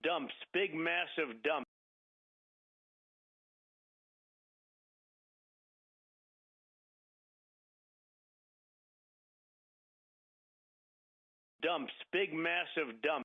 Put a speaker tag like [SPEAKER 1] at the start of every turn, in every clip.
[SPEAKER 1] Dumps, big massive dumps. Dumps, big massive dumps.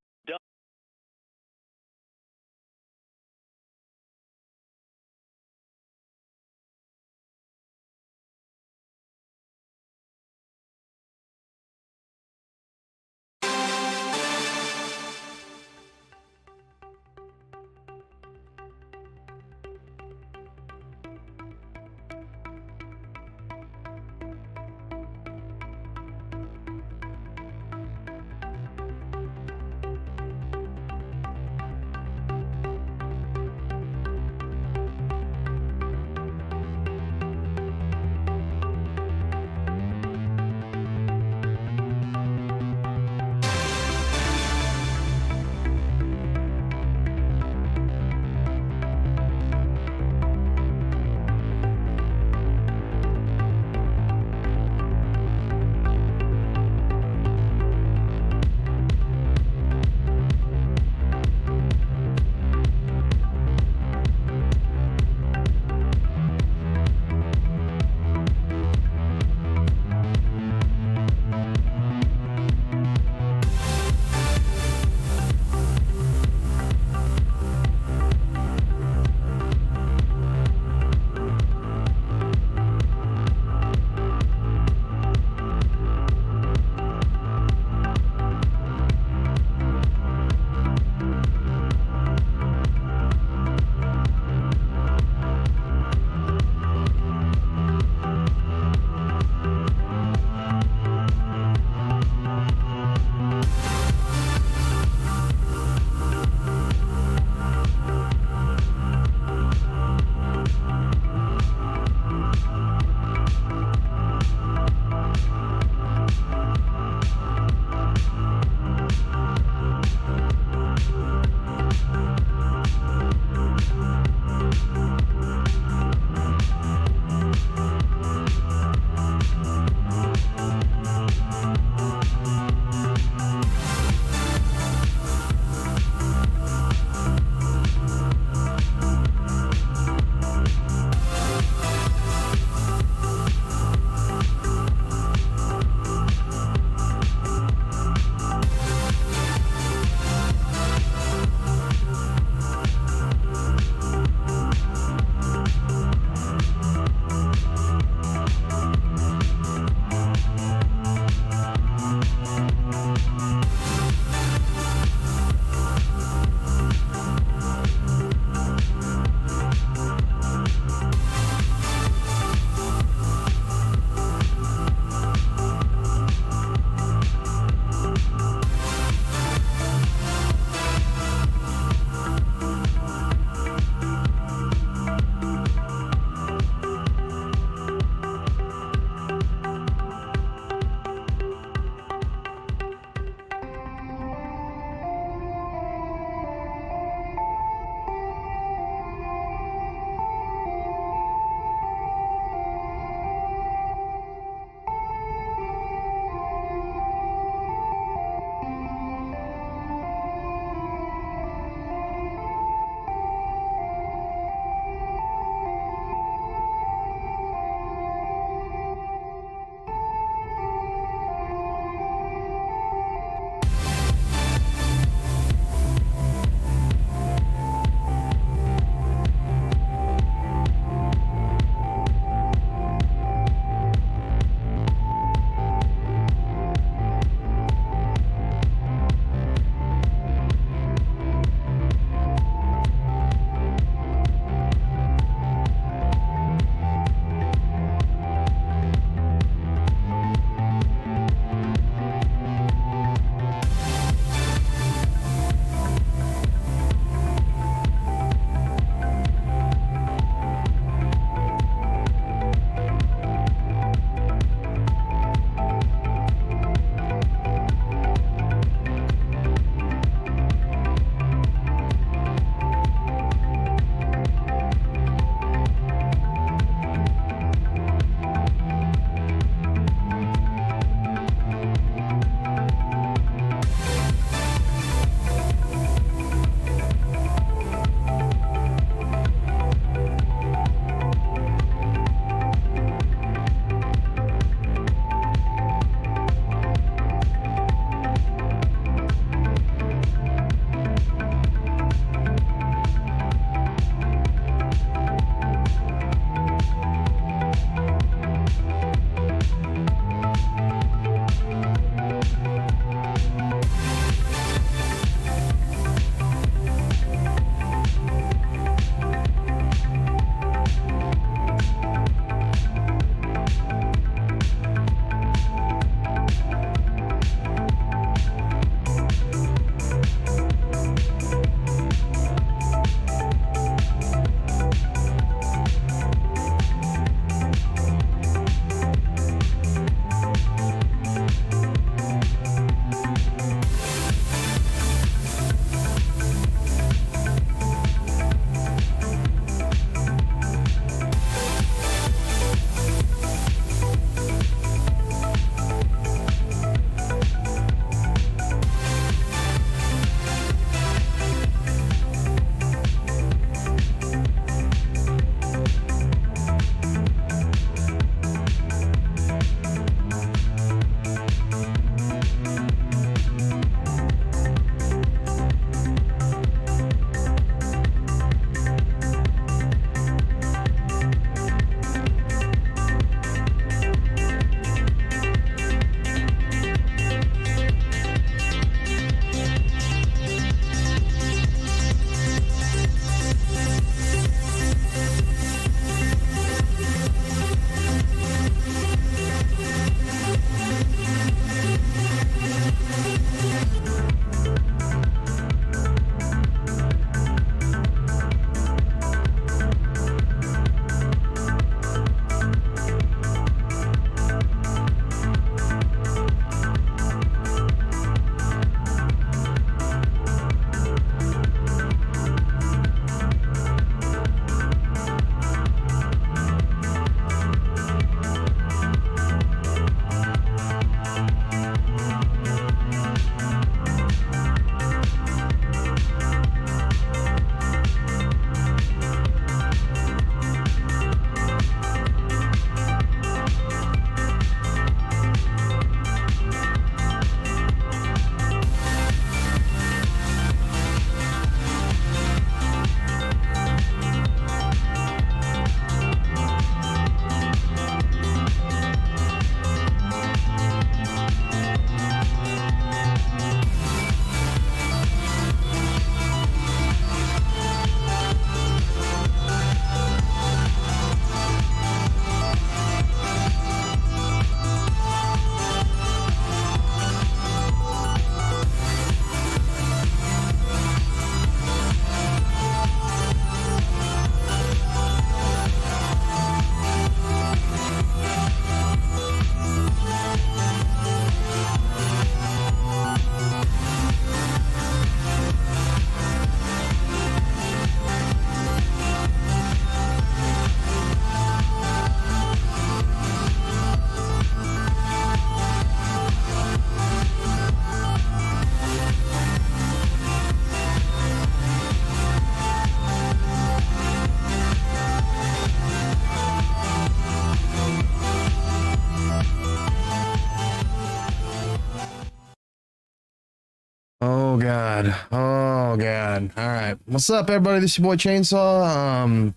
[SPEAKER 2] God. Oh God. All right. What's up, everybody? This is your boy Chainsaw.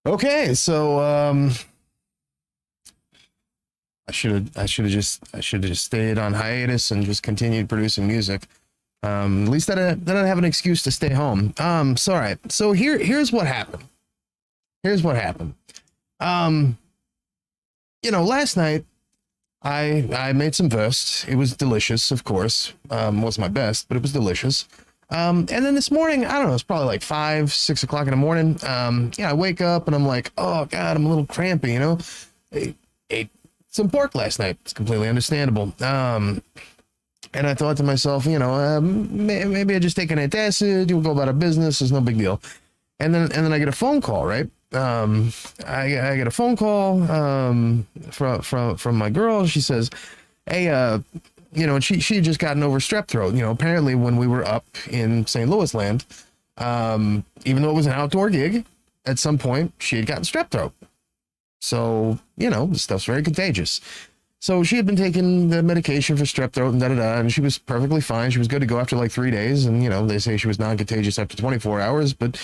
[SPEAKER 2] Okay, so I should have just stayed on hiatus and just continued producing music. At least then I have an excuse to stay home. So all right. So here's what happened. Last night I made some verse. It was delicious, of course. Wasn't my best, but it was delicious. And then this morning, I don't know, it's probably like 5, 6 o'clock in the morning. I wake up and I'm like, oh God, I'm a little crampy, I ate some pork last night. It's completely understandable. And I thought to myself, maybe I just take an antacid, you'll go about our business, there's no big deal. And then I get a phone call, right? I get a phone call from my girl. She says, hey, she had just gotten over strep throat. Apparently when we were up in St. Louis land, even though it was an outdoor gig, at some point she had gotten strep throat. So, this stuff's very contagious. So she had been taking the medication for strep throat and and she was perfectly fine. She was good to go after like 3 days. And, they say she was non-contagious after 24 hours, but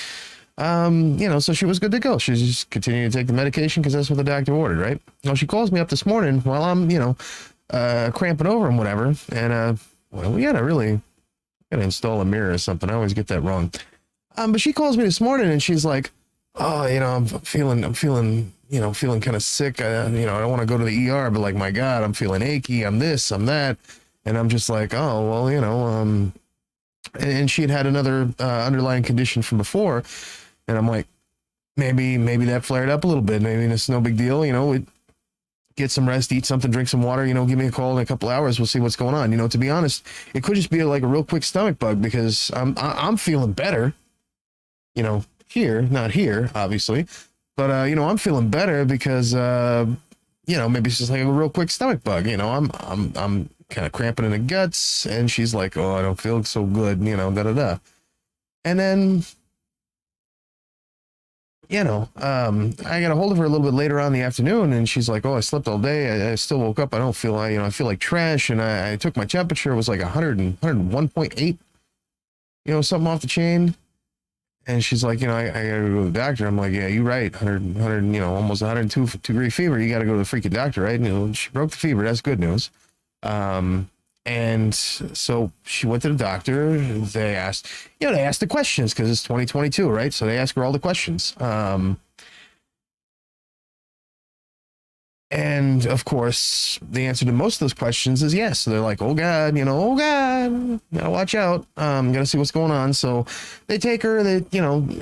[SPEAKER 2] so she was good to go. She's just continuing to take the medication because that's what the doctor ordered, right? Well, she calls me up this morning while I'm, cramping over and whatever. And, we gotta install a mirror or something. I always get that wrong. But she calls me this morning and she's like, oh, I'm feeling kind of sick. I don't want to go to the ER, but like, my God, I'm feeling achy. I'm this, I'm that. And I'm just like, oh, well, and she had another underlying condition from before. And I'm like, maybe that flared up a little bit. Maybe it's no big deal. Get some rest, eat something, drink some water, give me a call in a couple hours. We'll see what's going on. To be honest, it could just be like a real quick stomach bug because I'm feeling better, here, not here, obviously. But, I'm feeling better because, maybe it's just like a real quick stomach bug. I'm kind of cramping in the guts. And she's like, oh, I don't feel so good, And then, I got a hold of her a little bit later on in the afternoon and she's like, oh, I slept all day. I still woke up. I don't feel, I feel like trash. And I took my temperature. It was like 101.8, something off the chain. And she's like, I gotta go to the doctor. I'm like, yeah, you're right. 100, almost 102 degree fever. You got to go to the freaking doctor, right? And she broke the fever. That's good news. And so she went to the doctor. They asked the questions because it's 2022, right? So they ask her all the questions. And of course, the answer to most of those questions is yes. So they're like, oh God, gotta watch out. Gotta see what's going on. So they take her, they,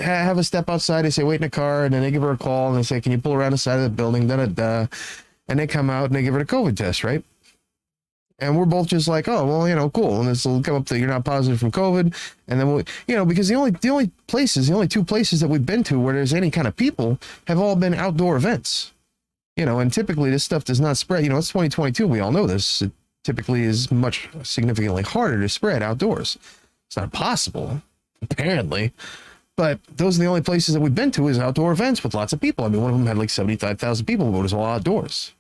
[SPEAKER 2] have a step outside. They say, wait in a car. And then they give her a call and they say, can you pull around the side of the building? And they come out and they give her a COVID test, right? And we're both just like, oh, well, cool. And this will come up that you're not positive from COVID. And then we'll, because the only two places that we've been to where there's any kind of people have all been outdoor events. And typically this stuff does not spread. It's 2022. We all know this. It typically is much significantly harder to spread outdoors. It's not possible, apparently. But those are the only places that we've been to is outdoor events with lots of people. I mean, one of them had like 75,000 people, but it was all outdoors.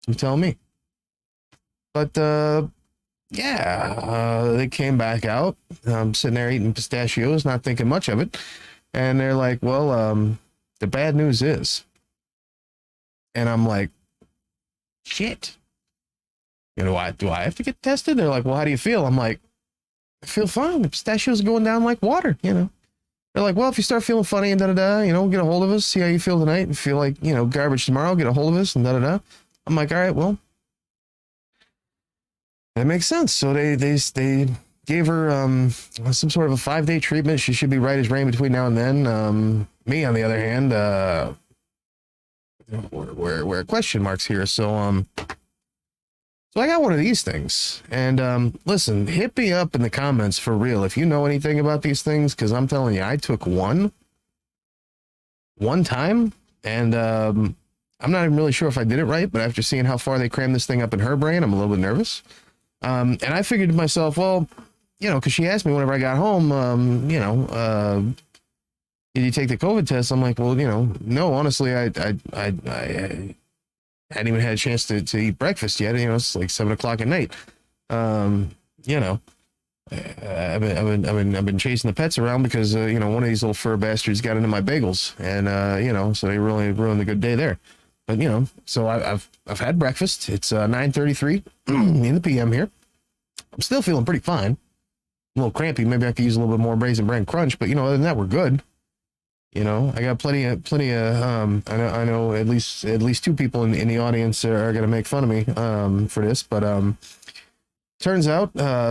[SPEAKER 2] You tell me. But, they came back out. I'm sitting there eating pistachios, not thinking much of it. And they're like, well, the bad news is. And I'm like, shit. Do I have to get tested? They're like, well, how do you feel? I'm like, I feel fine. The pistachios are going down like water, They're like, well, if you start feeling funny and get a hold of us, see how you feel tonight and feel like, garbage tomorrow, get a hold of us and I'm like, all right, well, that makes sense. So they gave her some sort of a 5-day treatment. She should be right as rain between now and then. Me, on the other hand, we're question marks here. So I got one of these things. And listen, hit me up in the comments for real if you know anything about these things, because I'm telling you, I took one time, and I'm not even really sure if I did it right, but after seeing how far they crammed this thing up in her brain, I'm a little bit nervous. And I figured to myself, well, because she asked me whenever I got home, did you take the COVID test? I'm like, well, no, honestly, I hadn't even had a chance to eat breakfast yet. It's like 7 o'clock at night. You know, I've been chasing the pets around because you know, one of these little fur bastards got into my bagels, and you know, so they really ruined a good day there. But you know, so I've had breakfast. It's 9:33 in the PM here. I'm still feeling pretty fine. A little crampy. Maybe I could use a little bit more Raisin Bran Crunch, but you know, other than that, we're good. You know, I got plenty of I know at least two people in the audience are gonna make fun of me for this, but turns out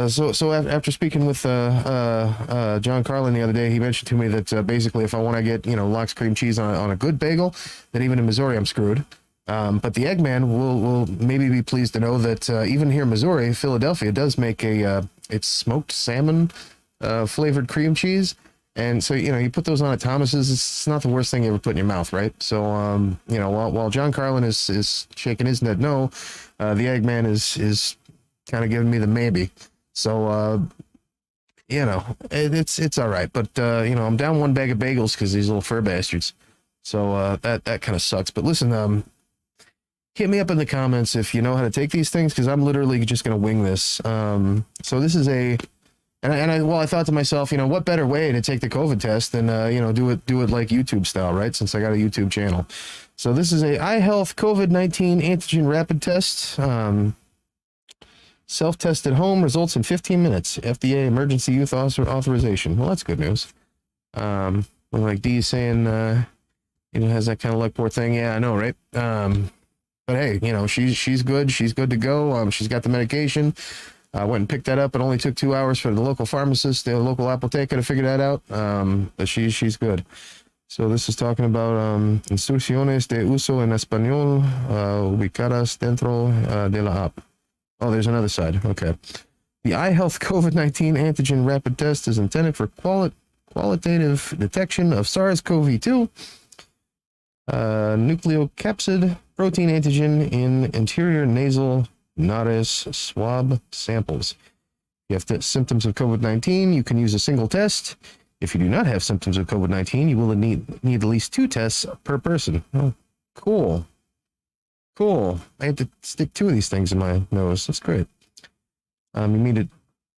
[SPEAKER 2] so after speaking with John Carlin the other day, he mentioned to me that basically if I want to get, you know, lox cream cheese on a good bagel, then even in Missouri I'm screwed. But the Eggman will maybe be pleased to know that even here in Missouri, Philadelphia does make it's smoked salmon flavored cream cheese. And so, you know, you put those on at Thomas's, it's not the worst thing you ever put in your mouth, right? So, you know, while John Carlin is shaking his head no, the Eggman is kind of giving me the maybe. So, you know, it's all right. But, you know, I'm down one bag of bagels because these little fur bastards. So that kind of sucks. But listen, hit me up in the comments if you know how to take these things, because I'm literally just going to wing this. So this is I thought to myself, you know, what better way to take the COVID test than, you know, do it like YouTube style, right? Since I got a YouTube channel. So this is a iHealth COVID-19 antigen rapid test. Self-test at home, results in 15 minutes. FDA emergency use authorization. Well, that's good news. Like Dee saying, you know, has that kind of luck, poor thing. Yeah, I know, right? But hey, you know, she's good. She's good to go. She's got the medication. I went and picked that up. It only took 2 hours for the local pharmacist, the local apoteca to figure that out. But she's good. So this is talking about instrucciones de uso en español ubicadas dentro de la app. Oh, there's another side. Okay. The iHealth COVID-19 antigen rapid test is intended for qualitative detection of SARS-CoV-2 nucleocapsid protein antigen in interior nasal nares swab samples. If you have symptoms of COVID-19, you can use a single test. If you do not have symptoms of COVID-19, you will need at least 2 tests per person. Oh, cool. Cool. I had to stick 2 of these things in my nose. That's great. You need to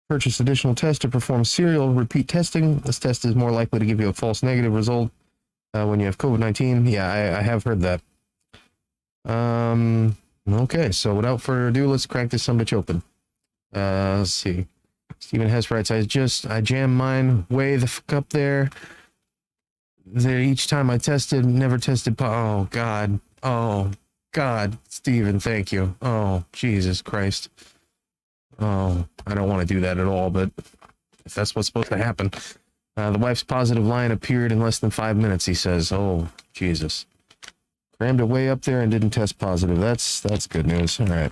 [SPEAKER 2] purchase additional tests to perform serial repeat testing. This test is more likely to give you a false negative result when you have COVID-19. Yeah, I have heard that. Okay, so without further ado, let's crack this sumbitch open. Let's see. Stephen Hess writes, I jammed mine way the fuck up there. Each time I tested, never tested. Oh, God. Oh, God. Stephen, thank you. Oh, Jesus Christ. Oh, I don't want to do that at all, but if that's what's supposed to happen. The wife's positive line appeared in less than 5 minutes, he says. Oh, Jesus. Crammed it way up there and didn't test positive. That's good news. All right.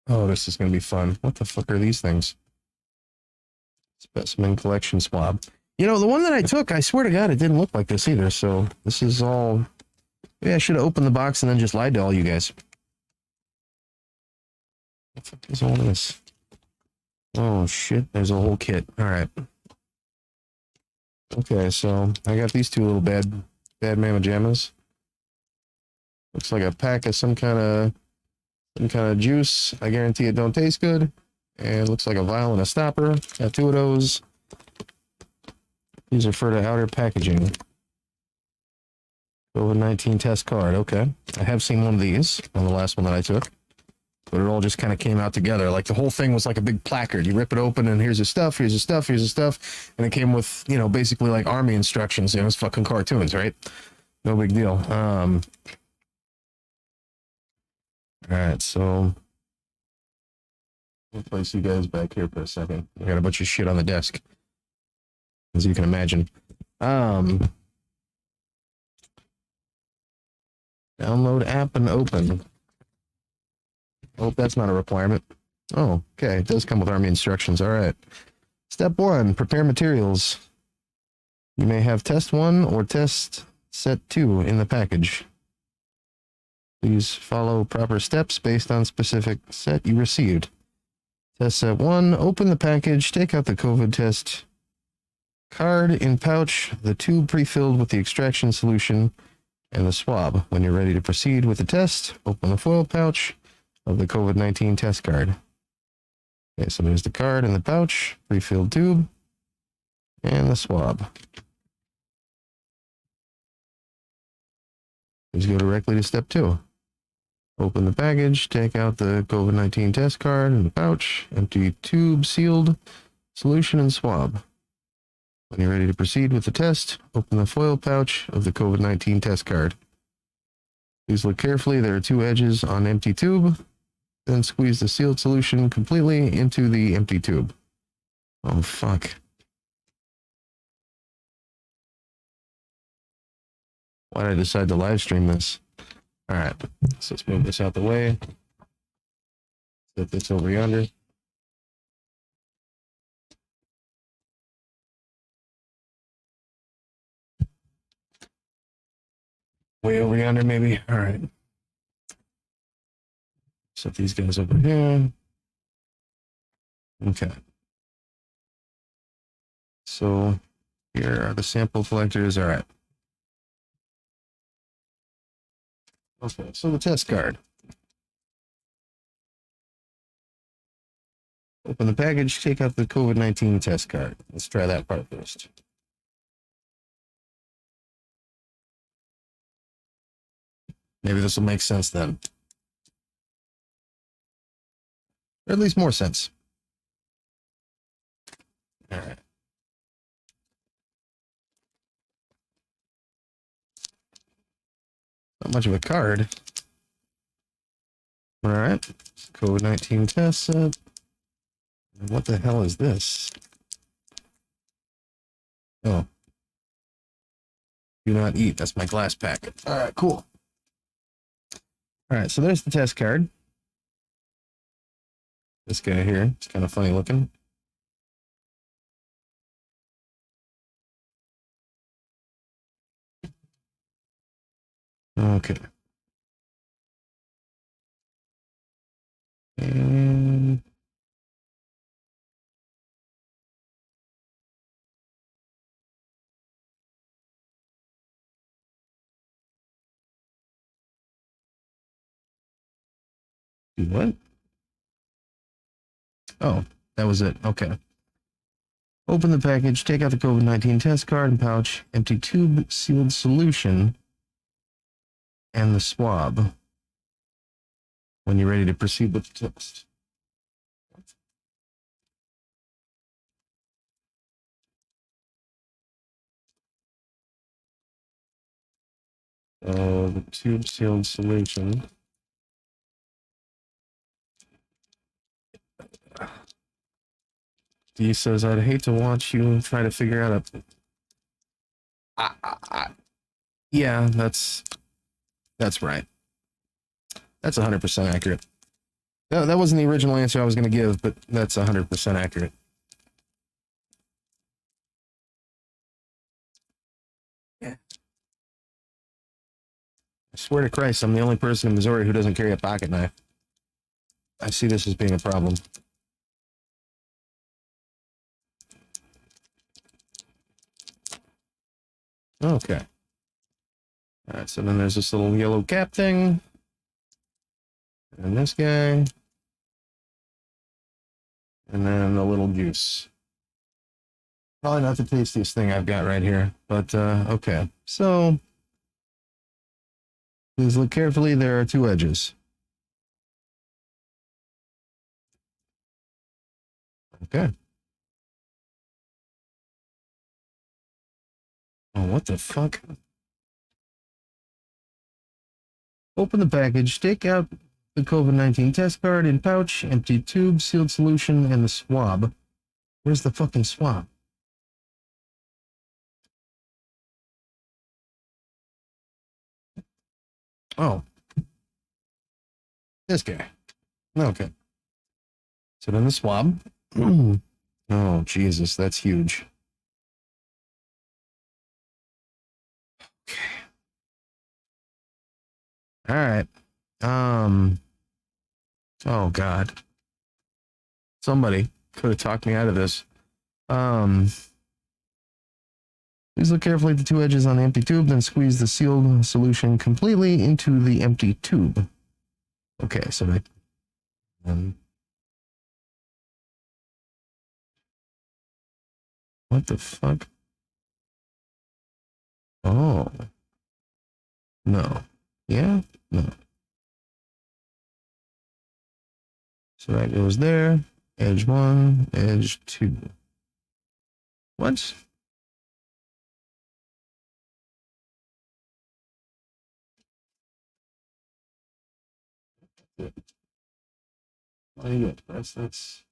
[SPEAKER 2] Oh, this is going to be fun. What the fuck are these things? Specimen collection swab. You know, the one that I took, I swear to God, it didn't look like this either. So this is all... Maybe I should have opened the box and then just lied to all you guys. What the fuck is all this? Oh, shit. There's a whole kit. All right. Okay, so I got these 2 little bad mama jammas. Looks like a pack of some kind of juice. I guarantee it don't taste good. And it looks like a vial and a stopper. Got 2 of those. These are for the outer packaging. COVID-19 test card. Okay. I have seen one of these on the last one that I took. But it all just kind of came out together. Like the whole thing was like a big placard. You rip it open and here's the stuff, here's the stuff, here's the stuff. And it came with, you know, basically like army instructions. It was fucking cartoons, right? No big deal. All right, so I'll place you guys back here for a second. I got a bunch of shit on the desk, as you can imagine. Download app and open. Oh, that's not a requirement. Oh, okay. It does come with army instructions. All right. Step 1, prepare materials. You may have test 1 or test set 2 in the package. Please follow proper steps based on specific set you received. Test set 1, open the package, take out the COVID test card in pouch, the tube pre-filled with the extraction solution, and the swab. When you're ready to proceed with the test, open the foil pouch of the COVID-19 test card. Okay, so there's the card in the pouch, pre-filled tube, and the swab. Let's go directly to step 2. Open the package, take out the COVID-19 test card in the pouch, empty tube, sealed, solution, and swab. When you're ready to proceed with the test, open the foil pouch of the COVID-19 test card. Please look carefully. There are 2 edges on empty tube. Then squeeze the sealed solution completely into the empty tube. Oh, fuck. Why did I decide to live stream this? All right, so let's move this out the way. Set this over yonder. Way over yonder, maybe. All right. Set these guys over here. Okay. So here are the sample collectors. All right. Okay, so the test card. Open the package, take out the COVID-19 test card. Let's try that part first. Maybe this will make sense then. Or at least more sense. All right. Not much of a card. All right. COVID-19 test set. What the hell is this? Oh. Do not eat. That's my glass pack. All right, cool. All right, so there's the test card. This guy here, it's kind of funny looking. Okay. And do what? Oh, that was it. Okay. Open the package, take out the COVID-19 test card and pouch, empty tube, sealed solution, and the swab. When you're ready to proceed with the test. So the tube sealed solution. D says, I'd hate to watch you try to figure out a... Yeah, that's right. That's 100% accurate. That wasn't the original answer I was going to give, but that's 100% accurate. Yeah. I swear to Christ, I'm the only person in Missouri who doesn't carry a pocket knife. I see this as being a problem. Okay. All right, so then there's this little yellow cap thing. And this guy. And then the little juice. Probably not the tastiest thing I've got right here, but okay. So, please look carefully. There are 2 edges. Okay. Oh, what the fuck? Open the package, take out the COVID-19 test card in pouch, empty tube, sealed solution, and the swab. Where's the fucking swab? Oh. This guy. Okay. So then the swab. Oh, Jesus, that's huge. Okay. All right. Oh, God. Somebody could have talked me out of this. Please look carefully at the 2 edges on the empty tube, then squeeze the sealed solution completely into the empty tube. Okay, so What the fuck? Oh. No. Yeah? No. So that goes there. Edge 1, edge 2. What? Oh, you good. That's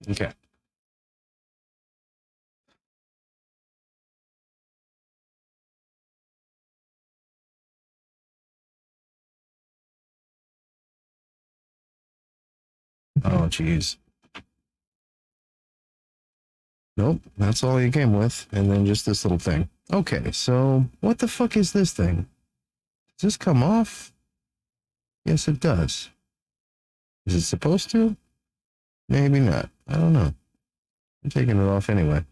[SPEAKER 2] okay. Oh, jeez. Nope, that's all you came with, and then just this little thing. Okay, so what the fuck is this thing? Does this come off? Yes, it does. Is it supposed to? Maybe not. I don't know. I'm taking it off anyway.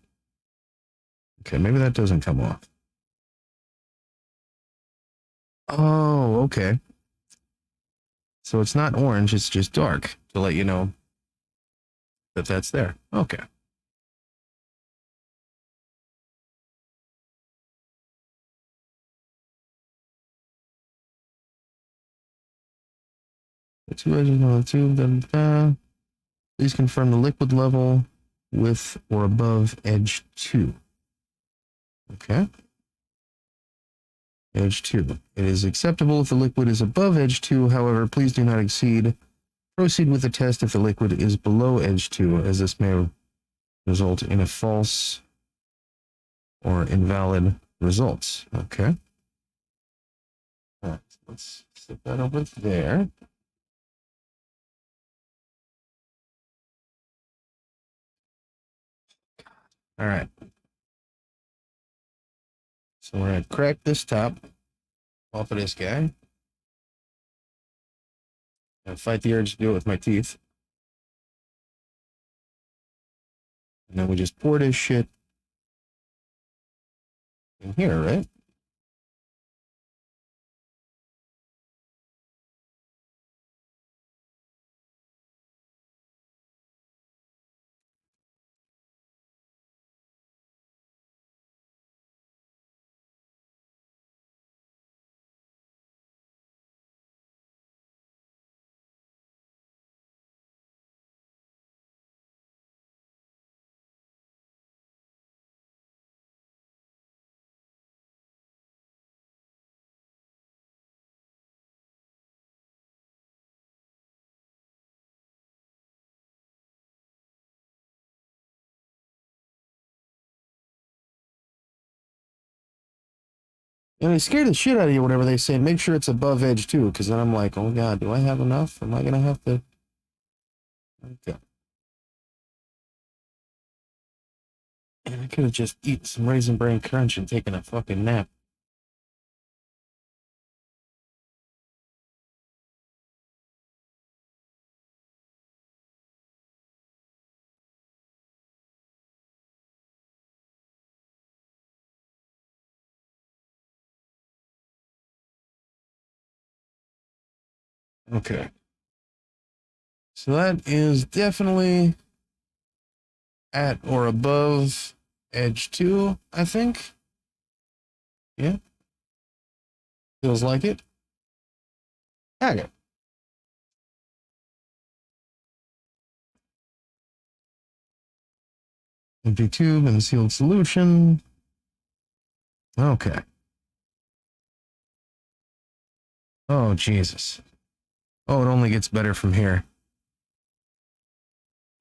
[SPEAKER 2] Okay, maybe that doesn't come off. Oh, okay. So it's not orange, it's just dark to let you know that that's there. Okay. The two edges on the tube. Please confirm the liquid level with or above edge 2. Okay. Edge 2. It is acceptable if the liquid is above edge 2. However, please do not exceed. Proceed with the test if the liquid is below edge 2, as this may result in a false or invalid results. Okay. All right. Let's set that over there. All right. So we're going to crack this top off of this guy. And fight the urge to do it with my teeth. And then we just pour this shit in here, right? And they scare the shit out of you whenever they say, make sure it's above edge 2, because then I'm like, oh god, do I have enough? Am I going to have to? Okay. And I could have just eaten some Raisin Bran Crunch and taken a fucking nap. Okay. So that is definitely at or above edge 2, I think. Yeah. Feels like it. Okay. Empty tube and sealed solution. Okay. Oh, Jesus. Oh, it only gets better from here.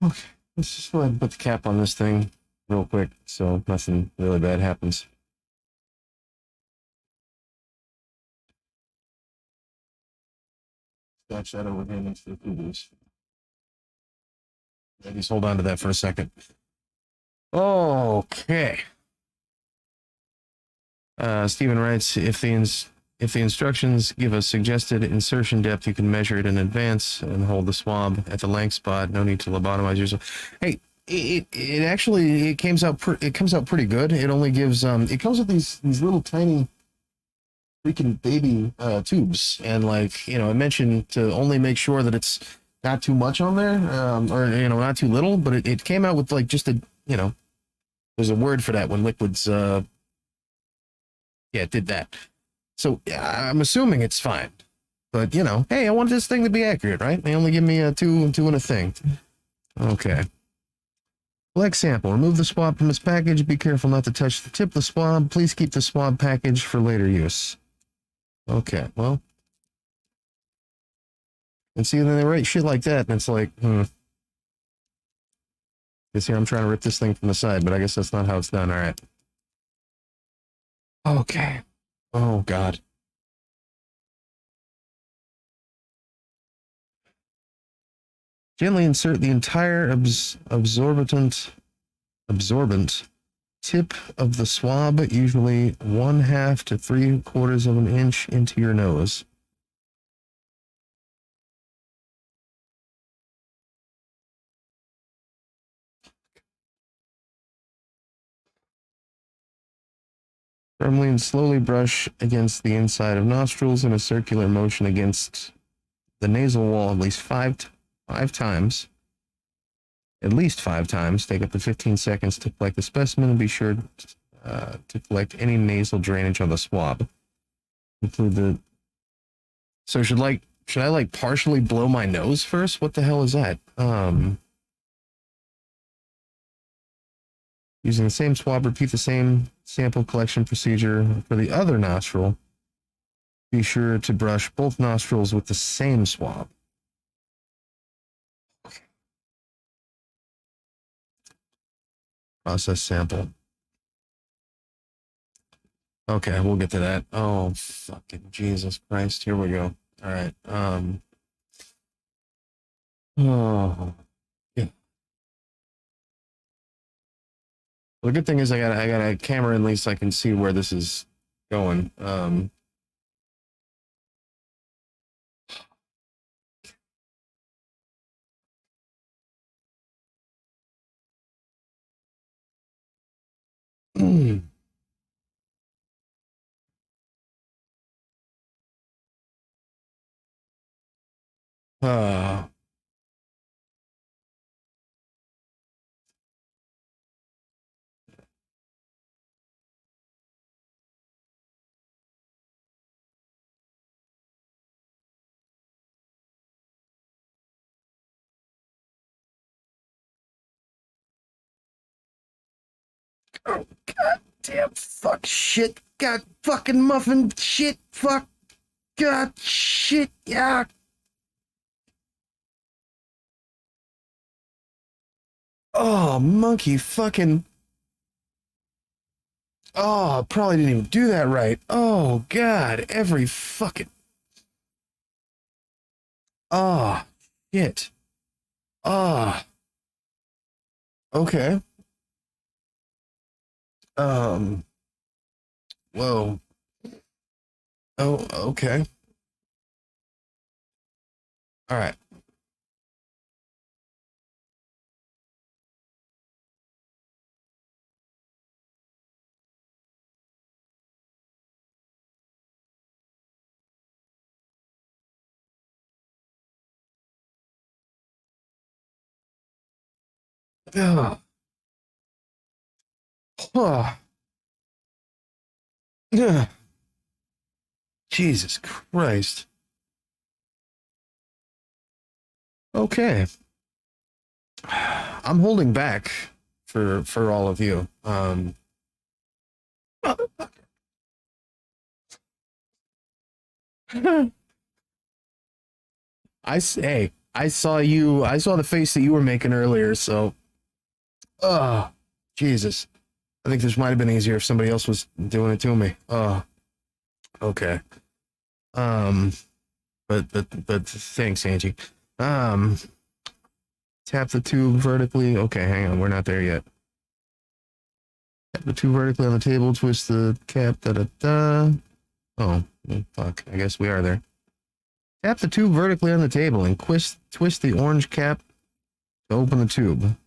[SPEAKER 2] Okay. Let's just go ahead and put the cap on this thing real quick so nothing really bad happens. Scotch that over here next to the kudos. Just hold on to that for a second. Okay. Stephen writes, if the instructions give a suggested insertion depth, you can measure it in advance and hold the swab at the length spot. No need to lobotomize yourself. Hey, it actually comes out pretty good. It only gives it comes with these little tiny freaking baby tubes, and like I mentioned to only make sure that it's not too much on there, or not too little. But it came out with like just a There's a word for that when liquids, yeah, it did that. So yeah, I'm assuming it's fine. But, you know, hey, I want this thing to be accurate, right? They only give me a two and a thing. Okay. Select sample. Remove the swab from its package. Be careful not to touch the tip of the swab. Please keep the swab package for later use. Okay, well. And see, then they write shit like that, and it's like, You see, I'm trying to rip this thing from the side, but I guess that's not how it's done. All right. Okay. Oh, God. Gently insert the entire absorbent tip of the swab, usually 1/2 to 3/4 of an inch into your nose. Firmly and slowly brush against the inside of nostrils in a circular motion against the nasal wall at least five times. At least 5 times. Take up to 15 seconds to collect the specimen and be sure to collect any nasal drainage on the swab. Include the. So should I like partially blow my nose first? What the hell is that? Using the same swab, repeat the same sample collection procedure for the other nostril. Be sure to brush both nostrils with the same swab. Okay. Process sample. Okay, we'll get to that. Oh, fucking Jesus Christ. Here we go. All right. Oh. Yeah. Well, the good thing is I got a camera, at least I can see where this is going. uh, oh, God damn, fuck, shit, God, fucking muffin, shit, fuck, God, shit, yeah. Oh, monkey, fucking. Oh, probably didn't even do that right. Oh, God, every fucking. Oh, shit. Oh, okay. Whoa. Oh, okay. All right. Oh, oh. Yeah. Jesus Christ. Okay. I'm holding back for all of you. I saw you. I saw the face that you were making earlier. So, Jesus. I think this might have been easier if somebody else was doing it to me. Okay. But thanks, Angie. Tap the tube vertically. Okay, hang on. We're not there yet. Tap the tube vertically on the table. Twist the cap. Da da da. Oh, fuck. I guess we are there. Tap the tube vertically on the table and twist the orange cap to open the tube.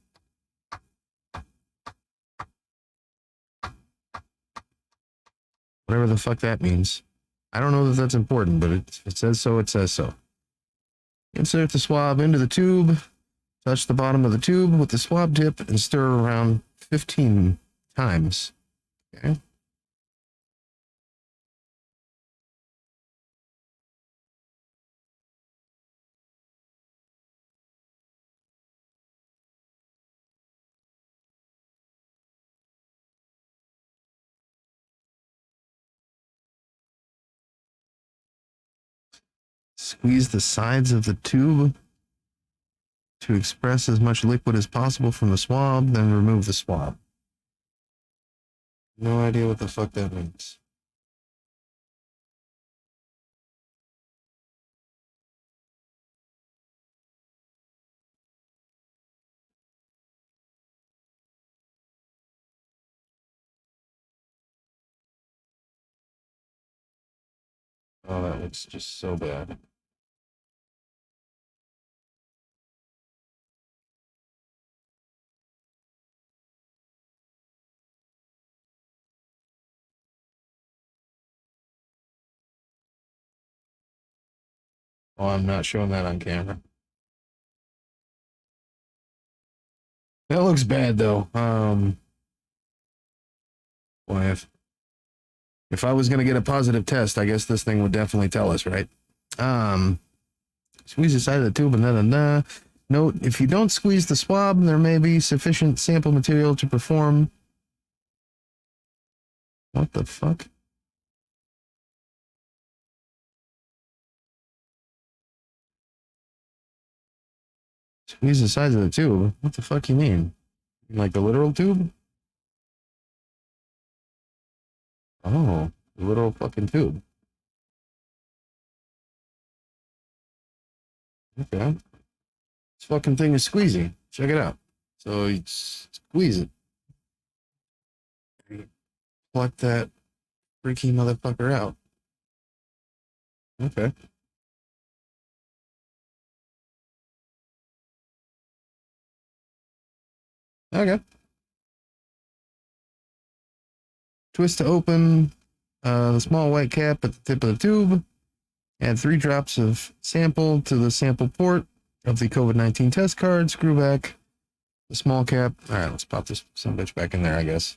[SPEAKER 2] Whatever the fuck that means. I don't know that that's important, but it says so, it says so. Insert the swab into the tube. Touch the bottom of the tube with the swab tip and stir around 15 times. Okay. Squeeze the sides of the tube to express as much liquid as possible from the swab, then remove the swab. No idea what the fuck that means. Oh, that looks just so bad. Oh, I'm not showing that on camera. That looks bad though. Boy, if I was gonna get a positive test, I guess this thing would definitely tell us, right? Squeeze the side of the tube and then note, if you don't squeeze the swab, there may be sufficient sample material to perform. What the fuck? Squeeze the sides of the tube? What the fuck you mean? Like the literal tube? Oh, the literal fucking tube. Okay. This fucking thing is squeezy. Check it out. So you squeeze it. Pluck that freaky motherfucker out. Okay. Okay. Twist to open the small white cap at the tip of the tube. Add 3 drops of sample to the sample port of the COVID-19 test card. Screw back the small cap. All right, let's pop this some bitch back in there, I guess.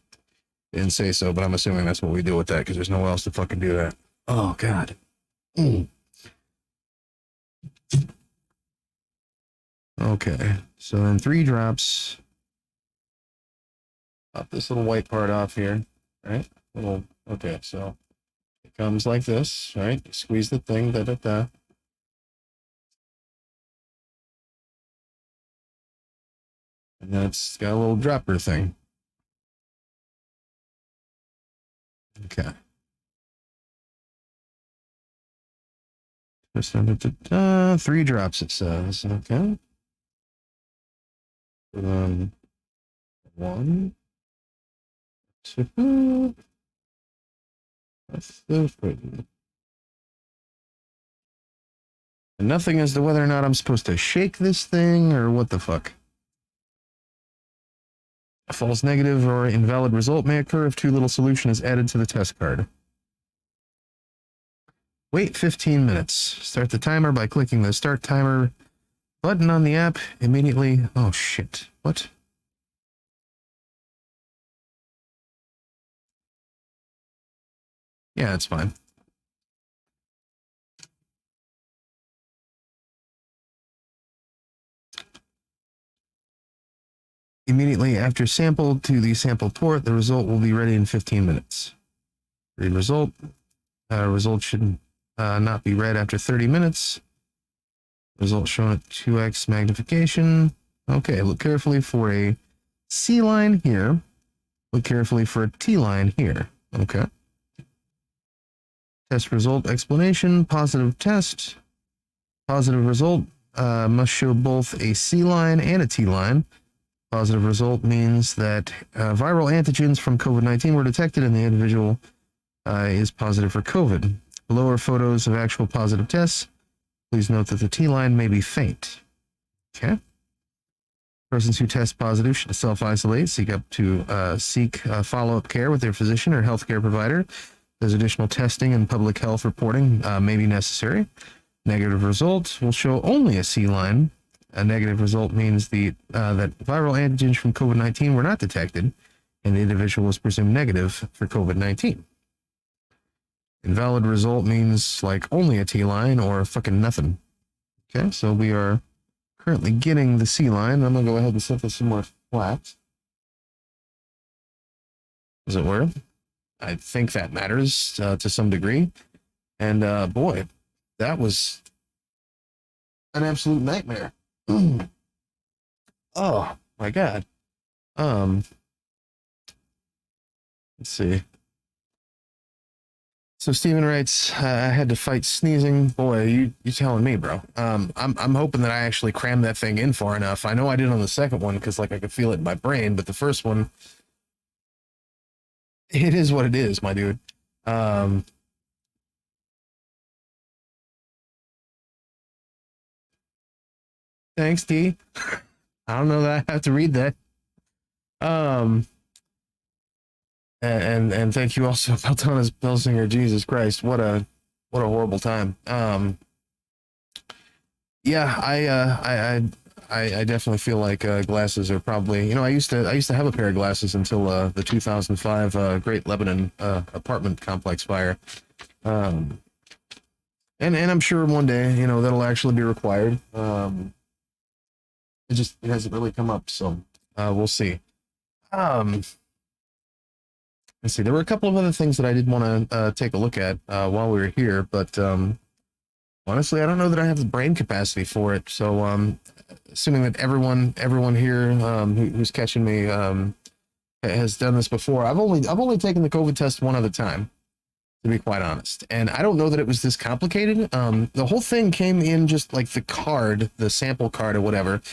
[SPEAKER 2] Didn't say so, but I'm assuming that's what we do with that because there's nowhere else to fucking do that. Oh, God. Okay, so then 3 drops. Pop this little white part off here, right? Okay, so it comes like this, right? Squeeze the thing, da-da-da. And then it's got a little dropper thing. Okay. Just 3 drops, it says. Okay. 1, 2. That's the thing. And nothing as to whether or not I'm supposed to shake this thing or what the fuck. A false negative or invalid result may occur if too little solution is added to the test card. Wait 15 minutes. Start the timer by clicking the Start Timer button on the app immediately. Oh, shit. What? Yeah, it's fine. Immediately after sample to the sample port, the result will be ready in 15 minutes. Read result. Result should not be read after 30 minutes. Result shown at 2x magnification. Okay, look carefully for a C line here. Look carefully for a T line here. Okay. Test result explanation. Positive test. Positive result must show both a C line and a T line. Positive result means that viral antigens from COVID-19 were detected and the individual is positive for COVID. Below are photos of actual positive tests. Please note that the T line may be faint. Okay. Persons who test positive should self-isolate, seek follow-up care with their physician or healthcare provider. There's additional testing and public health reporting may be necessary. Negative results will show only a C line. A negative result means that viral antigens from COVID-19 were not detected and the individual was presumed negative for COVID-19. Invalid result means like only a T line or fucking nothing. Okay, so we are currently getting the C line. I'm gonna go ahead and set this some more flat. Does it work? I think that matters to some degree. And boy, that was an absolute nightmare. Oh my god. Let's see. So Steven writes, I had to fight sneezing. Boy, you telling me, bro. I'm hoping that I actually crammed that thing in far enough. I know I did on the second one because like I could feel it in my brain, but the first one, it is what it is, my dude. Thanks, T. I don't know that I have to read that. And thank you also, Peltonis Pilsinger. Jesus Christ, what a horrible time. Yeah, I definitely feel like glasses are probably, I used to have a pair of glasses until the 2005 Great Lebanon apartment complex fire. And I'm sure one day, that'll actually be required. It hasn't really come up, so we'll see. Let's see. There were a couple of other things that I did want to take a look at while we were here, but honestly, I don't know that I have the brain capacity for it. So, assuming that everyone here who's catching me has done this before, I've only taken the COVID test one other time, to be quite honest, and I don't know that it was this complicated. The whole thing came in just like the card, the sample card or whatever.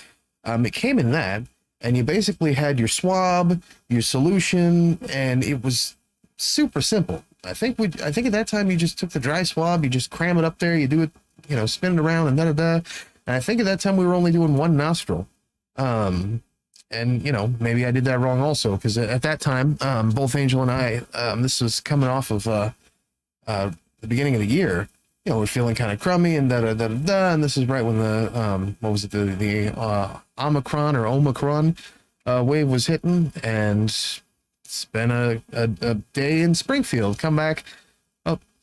[SPEAKER 2] It came in that. And you basically had your swab, your solution, and it was super simple. I think at that time you just took the dry swab, you just cram it up there, you do it, spin it around and da-da-da. And I think at that time we were only doing one nostril. And, maybe I did that wrong also, because at that time, both Angel and I, this was coming off of the beginning of the year. We're feeling kind of crummy and da-da-da-da-da, and this is right when the, the Omicron wave was hitting, and spent a day in Springfield, come back,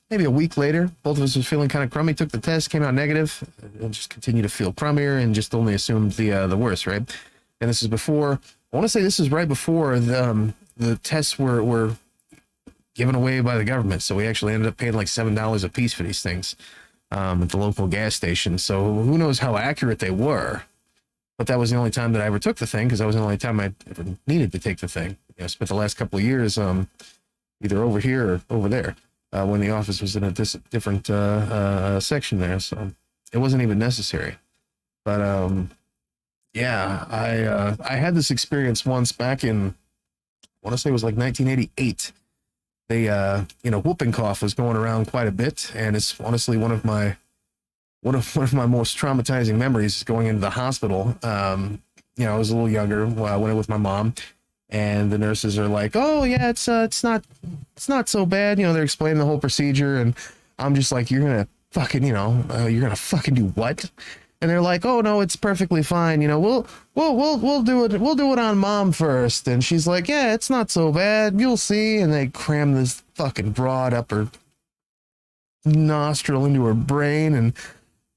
[SPEAKER 2] maybe a week later, both of us was feeling kind of crummy, took the test, came out negative, and just continued to feel crummier, and just only assumed the worst, right? And this is before, I want to say this is right before the tests were given away by the government. So we actually ended up paying like $7 a piece for these things at the local gas station. So who knows how accurate they were. But that was the only time that I ever took the thing, because that was the only time I ever needed to take the thing. I spent the last couple of years either over here or over there when the office was in a different section there. So it wasn't even necessary. But yeah, I had this experience once back in, I want to say it was like 1988. Whooping cough was going around quite a bit, and it's honestly one of my most traumatizing memories is going into the hospital. I was a little younger when I went in with my mom, and the nurses are like, "Oh yeah, it's not so bad." They're explaining the whole procedure, and I'm just like, "You're gonna fucking, you're gonna fucking do what?" And they're like, "Oh no, it's perfectly fine. We'll do it. We'll do it on mom first." And she's like, "Yeah, it's not so bad. You'll see." And they cram this fucking broad up her nostril into her brain, and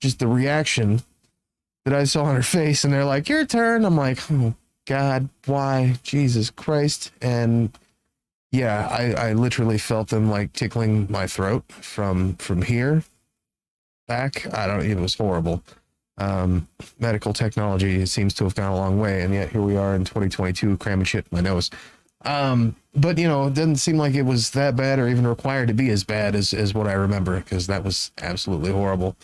[SPEAKER 2] just the reaction that I saw on her face. And they're like, "Your turn." I'm like, "Oh God, why? Jesus Christ!" And yeah, I literally felt them like tickling my throat from here back. It was horrible. Medical technology seems to have gone a long way, and yet here we are in 2022 cramming shit in my nose. But it doesn't seem like it was that bad or even required to be as bad as what I remember, because that was absolutely horrible.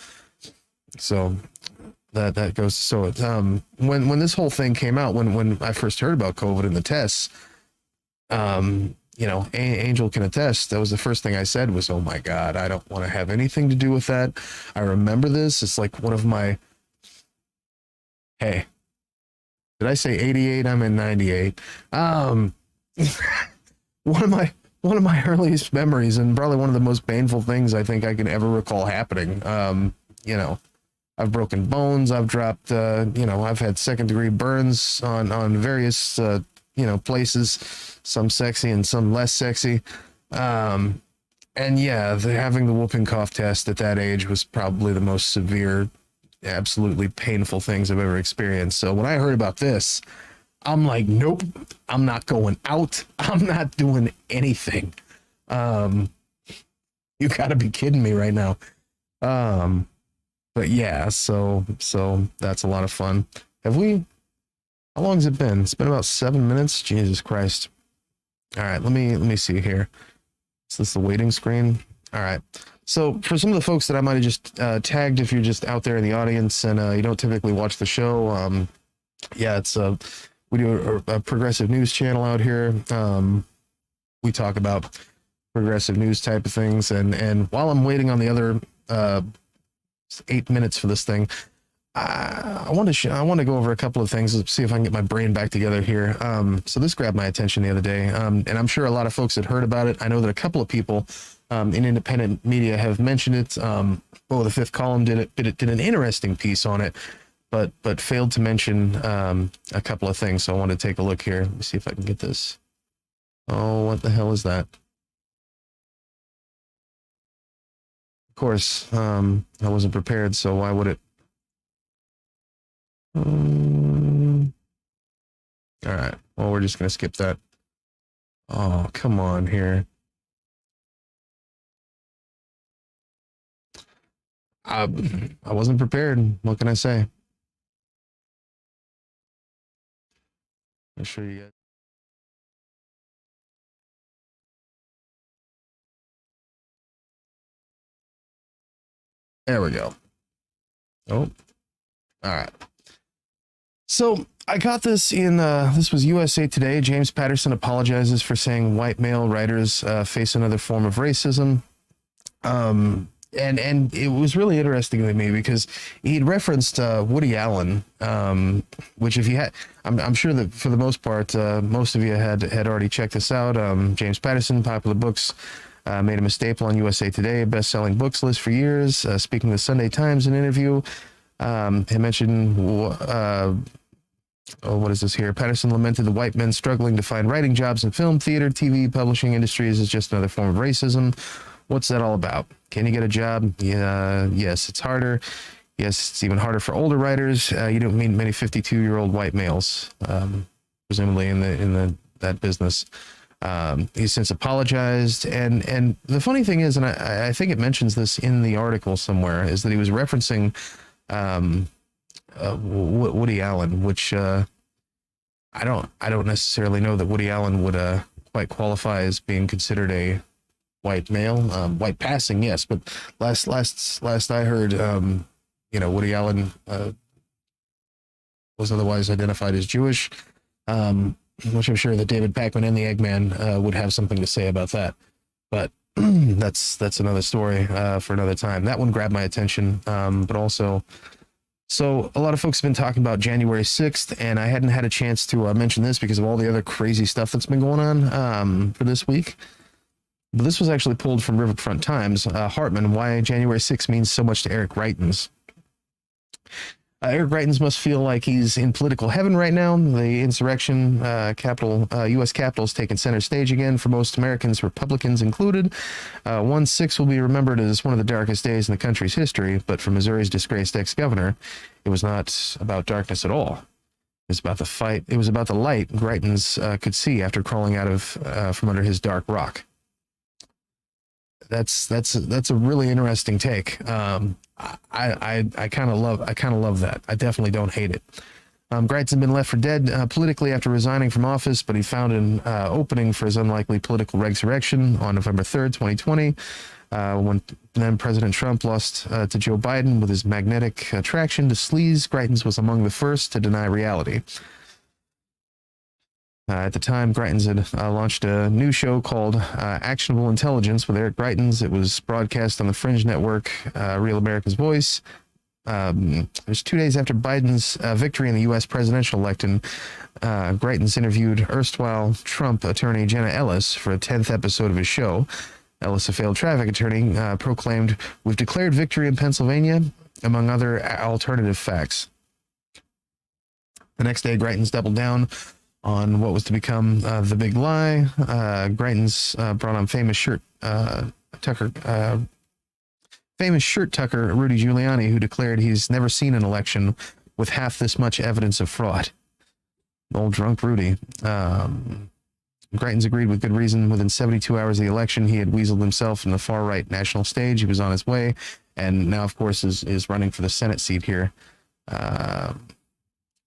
[SPEAKER 2] So that goes. So it, when this whole thing came out, when I first heard about COVID and the tests, Angel can attest, that was the first thing I said was, "Oh my God, I don't want to have anything to do with that." I remember this. It's like one of my, hey, did I say 88? I'm in 98. One of my earliest memories, and probably one of the most painful things I think I can ever recall happening. I've broken bones. I've dropped, I've had second degree burns on various, places, some sexy and some less sexy. And yeah, having the whooping cough test at that age was probably the most severe, absolutely painful things I've ever experienced. So when I heard about this, I'm like, nope, I'm not going out. I'm not doing anything. You gotta be kidding me right now. But yeah, so that's a lot of fun. How long has it been? It's been about 7 minutes. Jesus Christ. All right, let me see here. Is this the waiting screen? All right. So for some of the folks that I might have just tagged, if you're just out there in the audience and you don't typically watch the show, it's we do a progressive news channel out here. We talk about progressive news type of things, and while I'm waiting on the other 8 minutes for this thing, I want to go over a couple of things. Let's see if I can get my brain back together here. So this grabbed my attention the other day, and I'm sure a lot of folks had heard about it. I know that a couple of people in independent media have mentioned it. The Fifth Column did an interesting piece on it, but failed to mention a couple of things. So I want to take a look here. Let me see if I can get this. Oh, what the hell is that? Of course, I wasn't prepared, so why would it? All right. Well, we're just gonna skip that. Oh, come on here. I wasn't prepared. What can I say? I'll show you guys. There we go. Oh, all right. So I got this in, this was USA Today. James Patterson apologizes for saying white male writers face another form of racism. And it was really interesting to me because he'd referenced Woody Allen, which if you had, I'm sure that for the most part, most of you had already checked this out. James Patterson, Popular Books, made him a staple on USA Today, best-selling books list for years. Speaking to the Sunday Times in an interview, he mentioned, what is this here? Patterson lamented the white men struggling to find writing jobs in film, theater, TV, publishing industries is just another form of racism. What's that all about? Can you get a job? Yeah, yes, it's harder. Yes, it's even harder for older writers. You don't meet many 52-year-old white males, presumably in that business. He's since apologized, and the funny thing is, and I think it mentions this in the article somewhere, is that he was referencing Woody Allen, which I don't necessarily know that Woody Allen would quite qualify as being considered a white male. White passing, yes, but last I heard, Woody Allen was otherwise identified as Jewish, which I'm sure that David Pakman and the Eggman would have something to say about that. But that's another story for another time. That one grabbed my attention, but also, so a lot of folks have been talking about January 6th, and I hadn't had a chance to mention this because of all the other crazy stuff that's been going on for this week. But this was actually pulled from Riverfront Times. Hartman, why January 6th means so much to Eric Greitens. Eric Greitens must feel like he's in political heaven right now. The insurrection, U.S. Capitol is taking center stage again for most Americans, Republicans included. 1/6 will be remembered as one of the darkest days in the country's history, but for Missouri's disgraced ex-governor, it was not about darkness at all. It was about the fight. It was about the light Greitens could see after crawling out of from under his dark rock. That's a really interesting take. I kind of love that. I definitely don't hate it. Greitens had been left for dead politically after resigning from office, but he found an opening for his unlikely political resurrection on November 3rd, 2020, when then President Trump lost to Joe Biden with his magnetic attraction to sleaze. Greitens was among the first to deny reality. At the time, Greitens had launched a new show called Actionable Intelligence with Eric Greitens. It was broadcast on the Fringe Network, Real America's Voice. It was 2 days after Biden's victory in the U.S. presidential election. Greitens interviewed erstwhile Trump attorney Jenna Ellis for a 10th episode of his show. Ellis, a failed traffic attorney, proclaimed, "We've declared victory in Pennsylvania," among other alternative facts. The next day, Greitens doubled down on what was to become the big lie. Greitens brought on famous shirt tucker Rudy Giuliani, who declared he's never seen an election with half this much evidence of fraud. Old drunk Rudy. Greitens agreed with good reason. Within 72 hours of the election, he had weaseled himself in the far-right national stage. He was on his way, and now, of course, is running for the Senate seat here.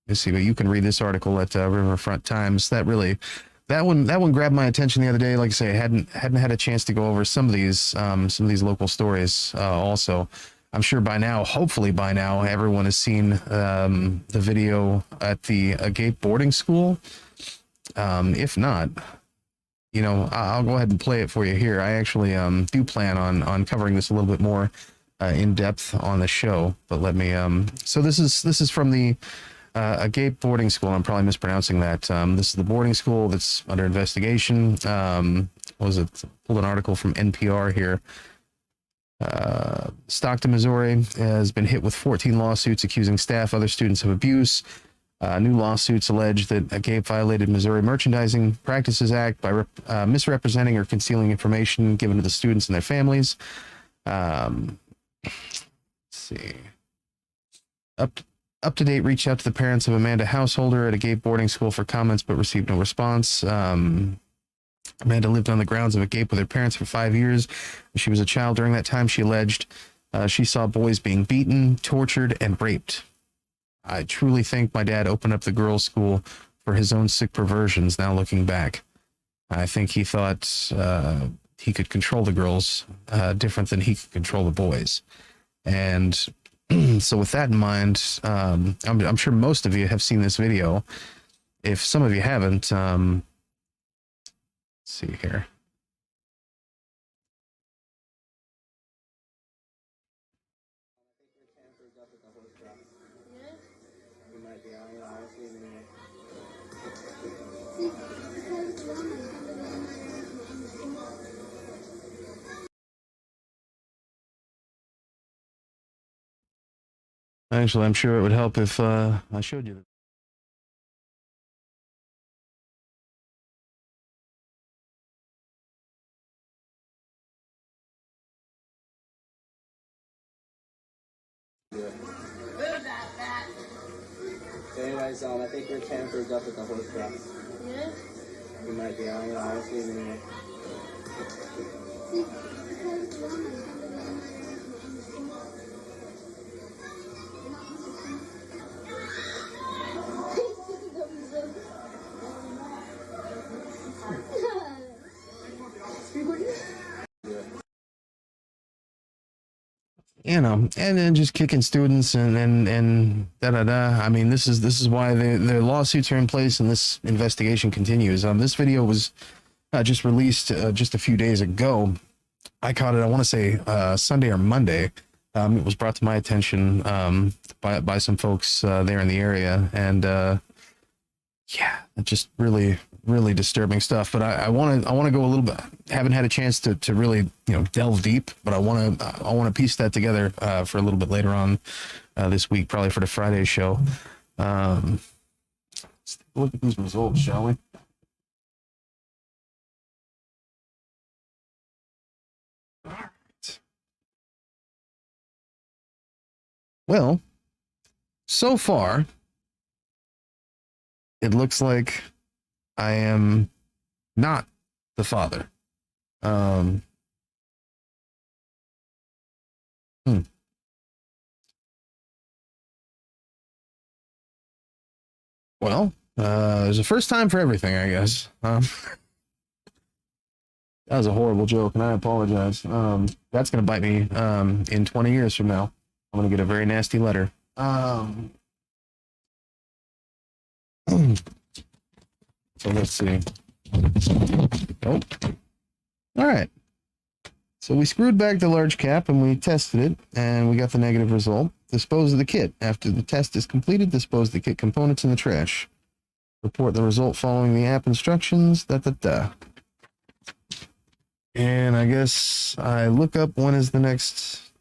[SPEAKER 2] Let's see, but you can read this article at Riverfront Times. That one grabbed my attention the other day. Like I say, I hadn't had a chance to go over some of these local stories. Also, I'm sure by now, hopefully by now, everyone has seen the video at the Agape boarding school. If not, I'll go ahead and play it for you here. I actually do plan on covering this a little bit more in depth on the show. But let me. So this is from the Agape boarding school. I'm probably mispronouncing that. This is the boarding school that's under investigation. Pulled an article from NPR here. Stockton, Missouri has been hit with 14 lawsuits accusing staff, other students of abuse. New lawsuits allege that Agape violated Missouri Merchandising Practices Act by misrepresenting or concealing information given to the students and their families. Let's see. Up to date, reached out to the parents of Amanda Householder at Agape boarding school for comments, but received no response. Amanda lived on the grounds of Agape with her parents for 5 years. She was a child during that time. She alleged she saw boys being beaten, tortured, and raped. I truly think my dad opened up the girls' school for his own sick perversions. Now looking back, I think he thought he could control the girls different than he could control the boys. And so with that in mind, I'm sure most of you have seen this video. If some of you haven't, let's see here. Actually, I'm sure it would help if I showed you.
[SPEAKER 3] So anyways, I think we're tampered up at the horse track. Yeah? We might be, I don't know, I don't see it anymore.
[SPEAKER 2] And then just kicking students and da-da-da. I mean, this is why the lawsuits are in place and this investigation continues. This video was just released just a few days ago. I caught it, I want to say Sunday or Monday. It was brought to my attention by some folks there in the area, and yeah, just really disturbing stuff. But I want to go a little bit. Haven't had a chance to really delve deep, but I want to piece that together for a little bit later on this week, probably for the Friday show. Let's look at these results, shall we? All right. Well, so far, it looks like I am not the father. Well, there's a first time for everything, I guess. That was a horrible joke, and I apologize. That's going to bite me in 20 years from now. I'm going to get a very nasty letter. So let's see. Oh. All right. So we screwed back the large cap and we tested it, and we got the negative result. Dispose of the kit. After the test is completed, dispose the kit components in the trash. Report the result following the app instructions. And I guess I look up when is the next.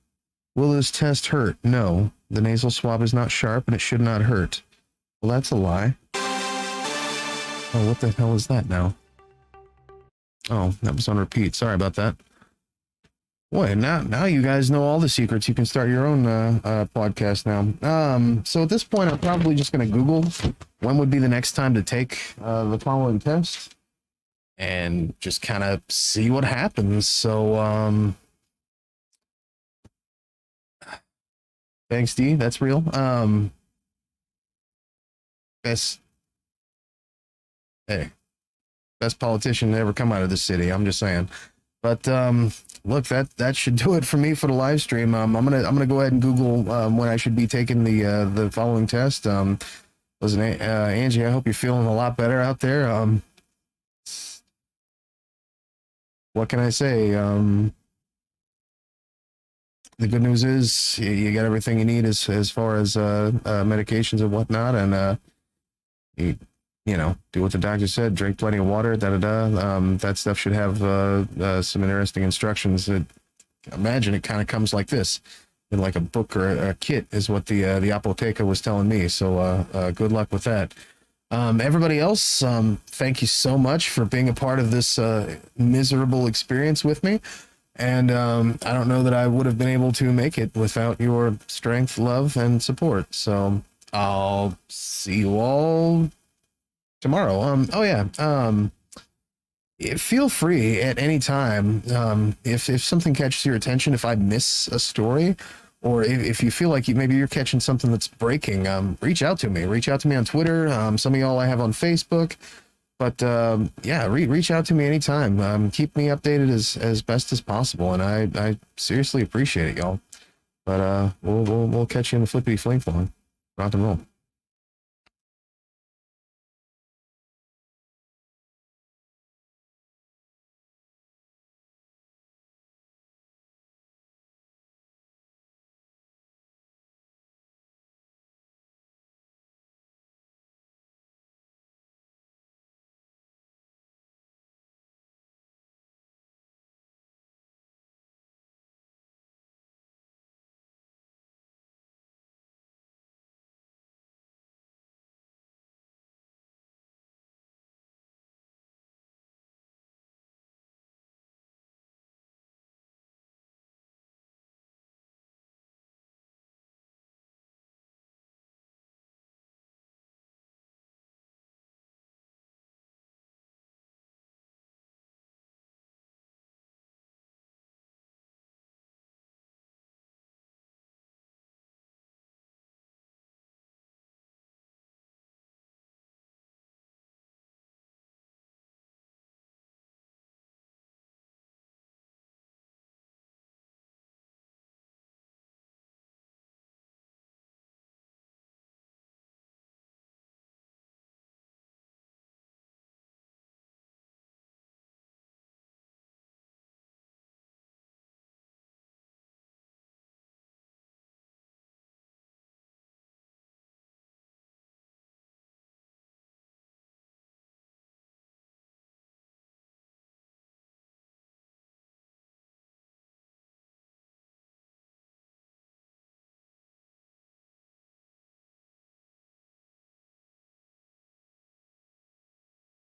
[SPEAKER 2] Will this test hurt? No. The nasal swab is not sharp and it should not hurt. Well, that's a lie. Oh, what the hell is that now? Oh, that was on repeat. Sorry about that. Boy, now you guys know all the secrets. You can start your own podcast now. So at this point, I'm probably just going to Google when would be the next time to take the following test and just kind of see what happens. So, thanks, D. That's real. Best politician to ever come out of this city. I'm just saying. But look, that should do it for me for the live stream. I'm gonna go ahead and Google when I should be taking the following test. Listen, Angie, I hope you're feeling a lot better out there. What can I say? The good news is you got everything you need as far as medications and whatnot, and you know, do what the doctor said, drink plenty of water, that stuff should have some interesting instructions. Imagine it kind of comes like this, in like a book or a kit, is what the apotheca was telling me. So good luck with that. Everybody else, thank you so much for being a part of this miserable experience with me. And I don't know that I would have been able to make it without your strength, love, and support. So I'll see you all tomorrow. Feel free at any time, if something catches your attention, if I miss a story, or if you feel like maybe you're catching something that's breaking, reach out to me on Twitter. Some of y'all I have on Facebook, but yeah, reach out to me anytime. Keep me updated as best as possible, and I seriously appreciate it, y'all. But we'll catch you in the flippity fling flong. Rock and roll.